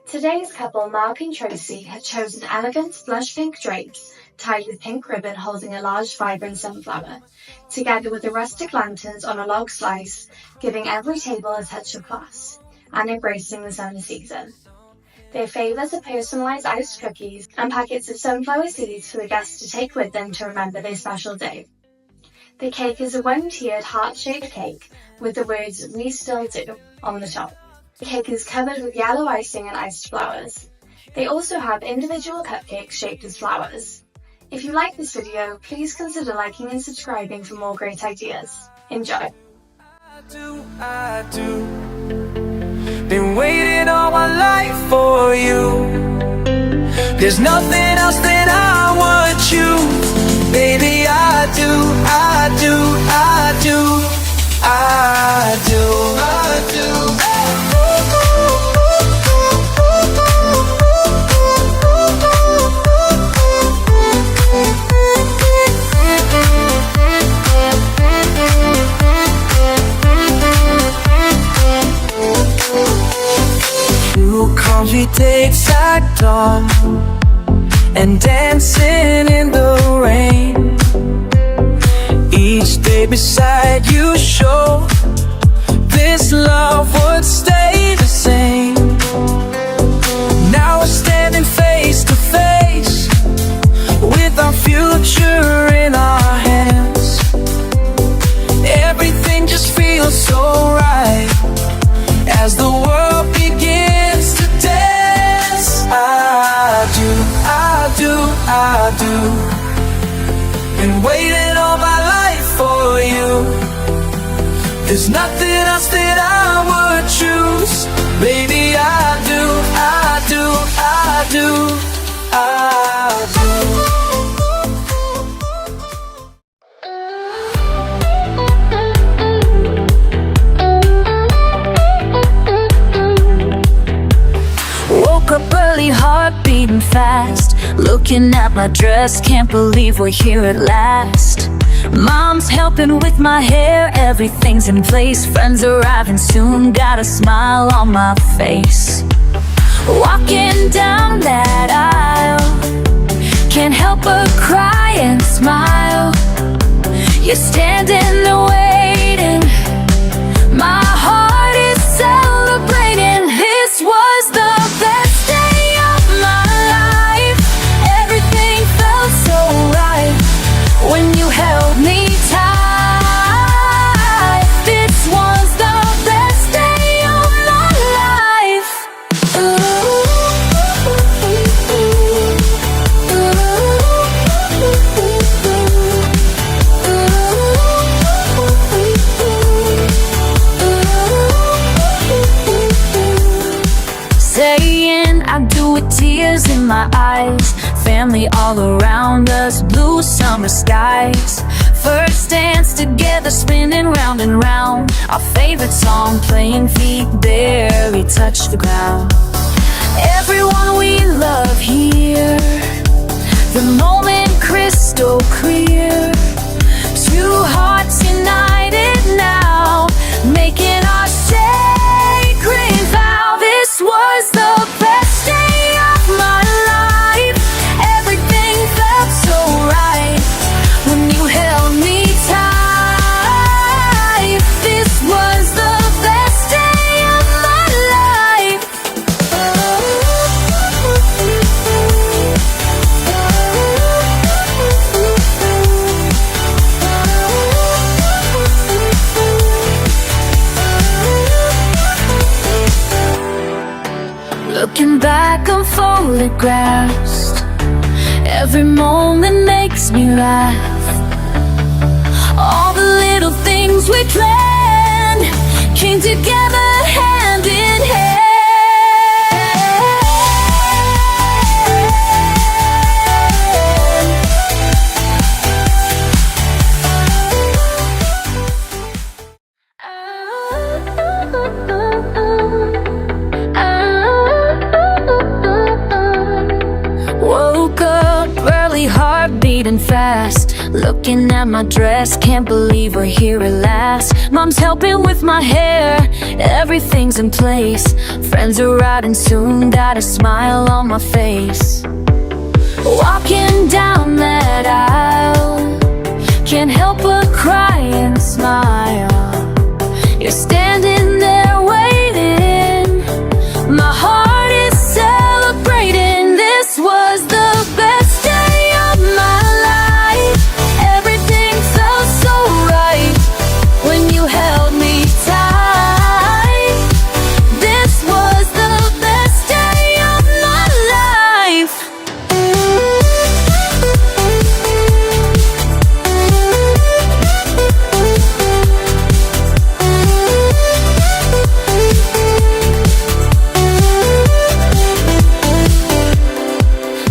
Today's couple, Mark and Trasi, had chosen elegant blush pink drapes tied with pink ribbon holding a large vibrant sunflower, together with the rustic lanterns on a log slice, giving every table a touch of class and embracing the summer season. Their favours are personalised iced cookies and packets of sunflower seeds for the guests to take with them to remember their special day. The cake is a one-tiered heart-shaped cake with the words "We Still Do" on the top. The cake is covered with yellow icing and iced flowers. They also have individual cupcakes shaped as flowers. If you like this video, please consider liking and subscribing for more great ideas. Enjoy! I do. Been waiting all my life for you. There's nothing else that I would choose. Baby, I do, I do, I do, I do, I do. Coffee takes act on and dancing in the rain. Each day beside you show this love would stay the same. Now we're standing face to face with our future in our hands. Everything just feels so right as the world begins to dance. I do. Been waiting all my life for you. There's nothing else that I would choose. Baby, I do, I do, I do, I do. Heart beating fast, looking at my dress, can't believe we're here at last. Mom's helping with my hair, everything's in place. Friends arriving soon, got a smile on my face. Walking down that aisle, can't help but cry and smile. You're standing there waiting, my heart is celebrating. This was the best day. When you held me tight, this was the best day of my life. Saying I do with tears in my eyes. Family all around us, blue summer skies. First dance together, spinning round and round. Our favorite song playing, feet barely touch the ground. Everyone we love here, the moment crystal clear. Two hearts united now, making our sacred vow. This was the best day of my life. Felt so right when you held me tight. This was the best day of my life. Looking back on photographs, every moment makes me laugh. All the little things we planned came together hand in hand. Woke up early, heart beating fading fast. Looking at my dress, can't believe we're here at last. Mom's helping with my hair, everything's in place. Friends are riding soon, got a smile on my face. Walking down that aisle, can't help but cry and smile. You're standing there waiting, my heart is celebrating. This was the best day of my life. Everything felt so right when you held me tight. This was the best day of my life.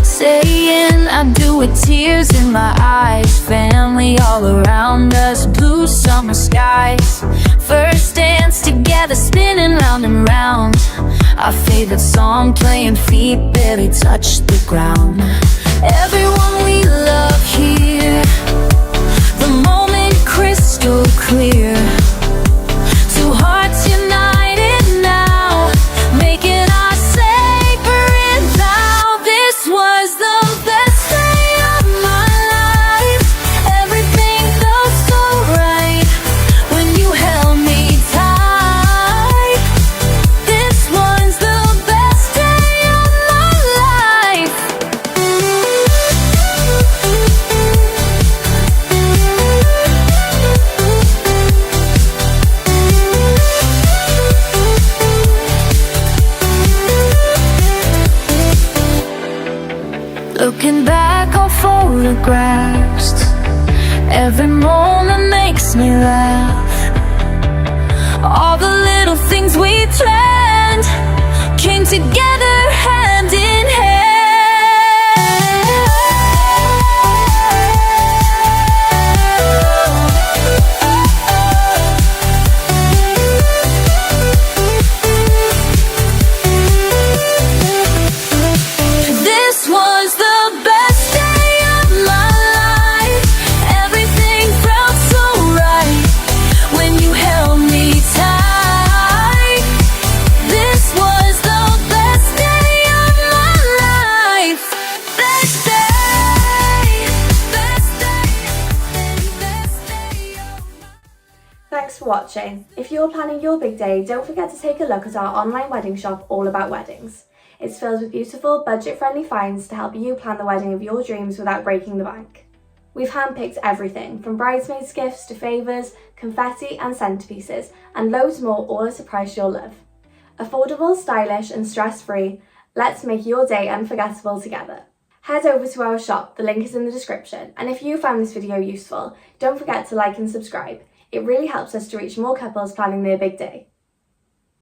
Saying I do with tears in my eyes. Family all around us, blue summer skies. First dance together, spinning round and round. Our favorite song playing, feet barely touch the ground. Everyone we love here, the moment crystal clear. Two hearts united now, making our sacred vow. This was the best day of my life. Everything felt so right when you held me tight. This was the best day of my life. Looking back on photographs, every moment makes me laugh. All the little things we planned came together hand in hand. This was the best day of my life. Everything felt so right when you held me tight. This was the best day of my life. Best day, best day, best day of my. Thanks for watching. If you're planning your big day, don't forget to take a look at our online wedding shop all about weddings. It's filled with beautiful, budget-friendly finds to help you plan the wedding of your dreams without breaking the bank. We've handpicked everything from bridesmaids' gifts to favours, confetti and centerpieces, and loads more, all at a price you'll love. Affordable, stylish and stress-free, let's make your day unforgettable together. Head over to our shop, the link is in the description, and if you found this video useful, don't forget to like and subscribe. It really helps us to reach more couples planning their big day.